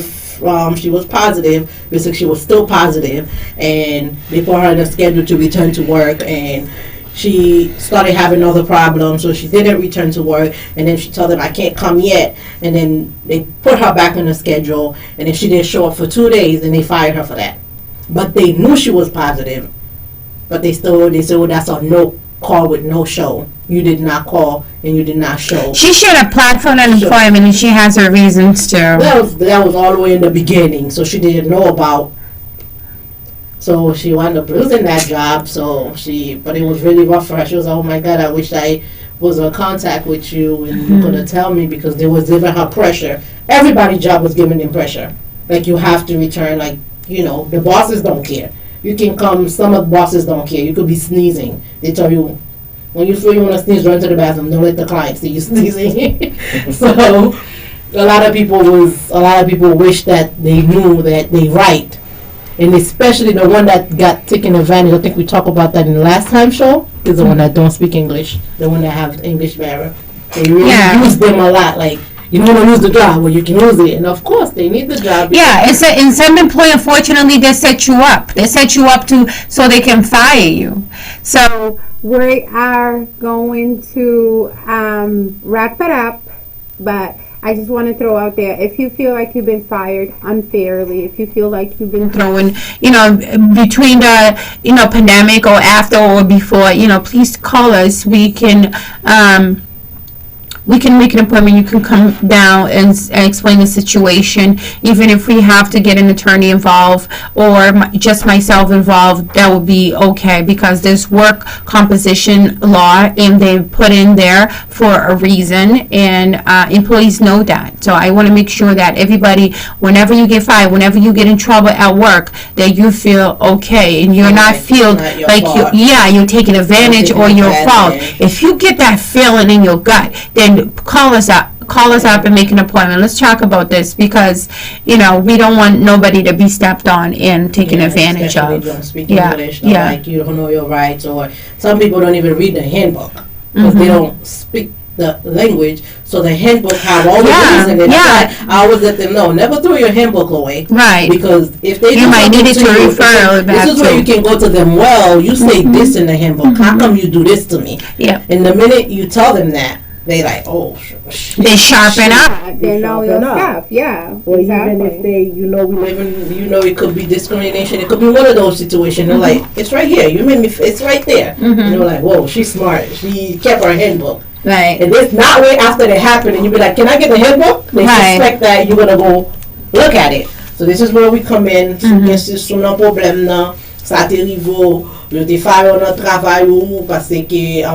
She was positive. Basically, she was still positive, and they put her on a schedule to return to work, and she started having other problems, so she didn't return to work, and then she told them, I can't come yet, and then they put her back on the schedule, and then she didn't show up for 2 days, and they fired her for that. But they knew she was positive, but they said, well, that's a no call with no show. You did not call, and you did not show. She should apply for unemployment, and she has her reasons to. That was all the way in the beginning, so she didn't know about. So she wound up losing that job. But it was really rough for her. She was like, oh my God, I wish I was in contact with you and you could have tell me, because they was giving her pressure. Everybody's job was giving them pressure. Like, you have to return, the bosses don't care. You can come, some of the bosses don't care. You could be sneezing. They tell you, when you feel you want to sneeze, run to the bathroom. Don't let the client see you sneezing. So a lot of people wish that they knew that they right. And especially the one that got taken advantage. I think we talked about that in the last time show. Is the one that don't speak English, the one that have English barrier. They really use them a lot. Like, you don't want to lose the job, well, you can lose it. And of course, they need the job. Yeah, in some employer, unfortunately, they set you up. They set you up so they can fire you. So we are going to wrap it up, but I just want to throw out there, if you feel like you've been fired unfairly, if you feel like you've been throwing, between the, pandemic or after or before, please call us. We can make an appointment. You can come down and explain the situation. Even if we have to get an attorney involved or just myself involved, that would be okay, because there's work composition law and they put in there for a reason, and employees know that. So I want to make sure that everybody, whenever you get fired, whenever you get in trouble at work, that you feel okay and you're not feel like you're taking advantage or your fault. If you get that feeling in your gut, then call us up and make an appointment. Let's talk about this, because we don't want nobody to be stepped on and taken advantage of. Don't speak English, like you don't know your rights, or some people don't even read the handbook because they don't speak the language. So the handbook have all the rules in it. I always let them know, never throw your handbook away. Right. Because if they you might need it to refer back. This is where you can go to them. Well, you say this in the handbook. How come you do this to me? Yeah. And the minute you tell them that, they like, they sharpen up. They know your stuff, Or even if they, it could be discrimination. It could be one of those situations. They're like, it's right here. You made me. It's right there. And they're like, whoa, she's smart. She kept her handbook. Right. And it's not wait after they happen, and you be like, can I get the handbook? They suspect that you're gonna go look at it. So this is where we come in. Si sou nan problem nan, sa te rivo, yo te fare nan travay ou, parce que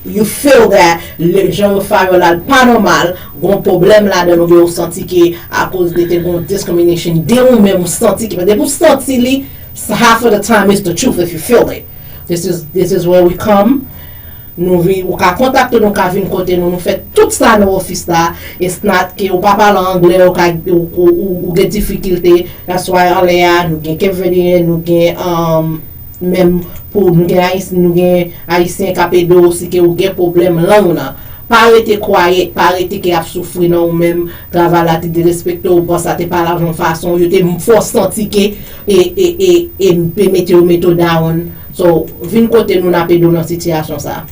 you feel that le jan yo fare la pas normal, gon problem la de nou yo senti que à cause de te gon discrimination, de ou même senti que, de pou senti li, half of the time it's the truth if you feel it. This is where we come. Nou vi, ou ka kontakte nou ka vin kote nou fet tout sa nou office la. It's not ke ou pa pale anglais ou gen difficulté. That's why ale ya nou gen Kevin, nou gen même pour nou gen Haïtien kapedo si ke ou gen problem lang na. Pa rete quiet, pa rete ke ap soufri nan ou même travail la te de respecte ou bon sa te pa la jon façon yo te force senti ke et pe mette ou meto down. So vin kote nou na pedo nan situation sa.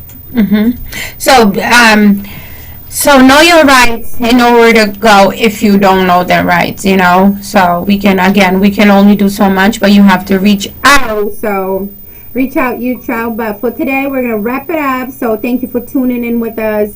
So know your rights and know where to go if you don't know their rights, you know. So we can only do so much, but you have to reach out. So reach out, you child. But for today, we're gonna wrap it up. So thank you for tuning in with us.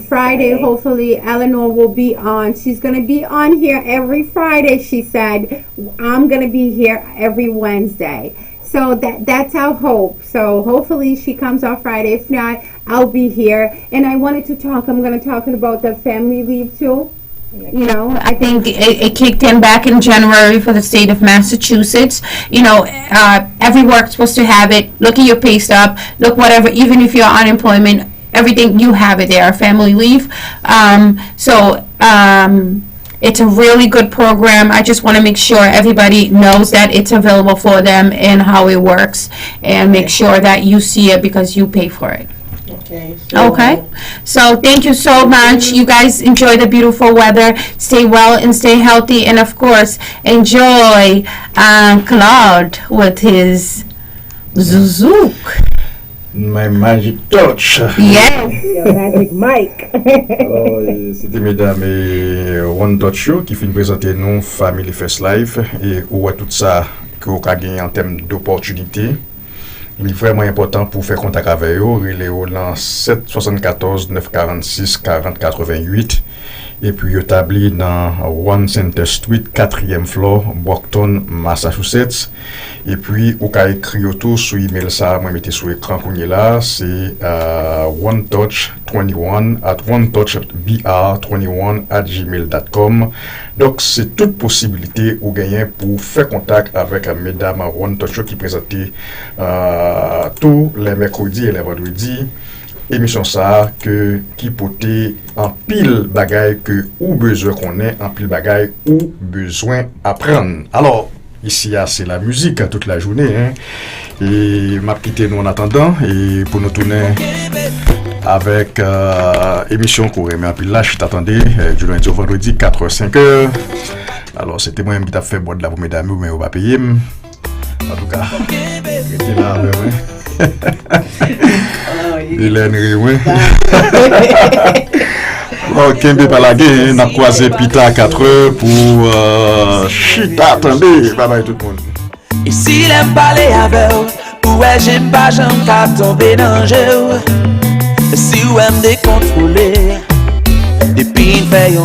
Friday, hopefully, Eleanor will be on. She's gonna be on here every Friday. She said, I'm gonna be here every Wednesday. So that's our hope. So hopefully she comes on Friday. If not, I'll be here. And I wanted to talk. I'm going to talk about the family leave too. You know, I think it kicked in back in January for the state of Massachusetts. You know, every work's supposed to have it. Look at your pay stub. Look whatever. Even if you're on unemployment, everything you have it there. Family leave. It's a really good program. I just want to make sure everybody knows that it's available for them and how it works, and make sure that you see it because you pay for it. Okay. So thank you so much. You guys enjoy the beautiful weather. Stay well and stay healthy, and of course enjoy Claude with his Zuzouk. My magic touch. Yes. Your magic mic. Alors, c'était mesdames et One Touch Show qui finit présenter nous Family First Life et où tout ça que vous avez gagné en termes d'opportunités. Il est vraiment important pour faire contact avec eux. Il est au 774 946 40 88 et puis établi dans One Center Street, 4e floor, Brockton, Massachusetts. Et puis, vous pouvez écrire tout sur email ça, moi mettez sur l'écran qu'on est là, c'est onetouch21@onetouchbr21@gmail.com. Donc, c'est toute possibilité ou gagner pour faire contact avec mesdames One Touch qui présente tous les mercredis et les vendredis. Émission ça qui portait en pile bagaille que ou besoin qu'on ait, en pile bagaille ou besoin apprendre. Alors, ici, c'est la musique toute la journée. Hein. Et m'a quitté nous en attendant. Et pour nous tourner avec émission qu'on remet en pile là, je t'attendais du lundi au vendredi, 4h-5h. Alors, c'était moi-même qui t'a fait boire de la pour mesdames, mais on va payer. En tout cas, j'étais là avec moi. Il est oui. Ok, mais pas la gueule, on a croisé Pita à 4h pour chita, attendez, bye bye tout le monde. Et si l'aime parler avec ou j'aime pas, j'aime qu'à tomber dans le jeu. Si ou aime décontrôler, depuis une fait